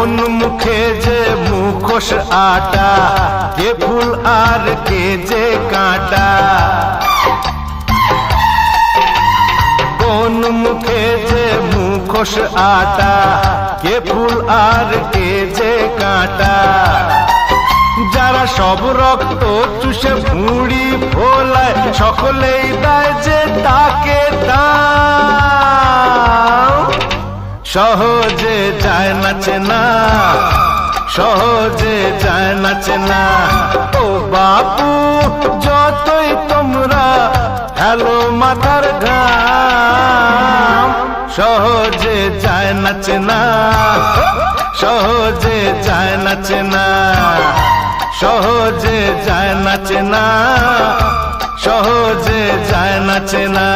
কোন মুখে যে মুখোশ আটা, কে ফুল আর কে যে কাঁটা। কোন মুখে যে মুখোশ আটা, কে ফুল আর কে যে কাঁটা। যারা সব রক্ত চুষে ভুঁড়ি ফোলায়, সকলেই দেয় যে তাকে দাও। সহজে যায় না চেনা, সহজে যায় না চেনা। ও বাপু যতই তোমরা হেলো মাথার ঘাম, সহজে যায় না চেনা, সহজে যায় না চেনা, সহজে যায় না চেনা, সহজে যায় না চেনা।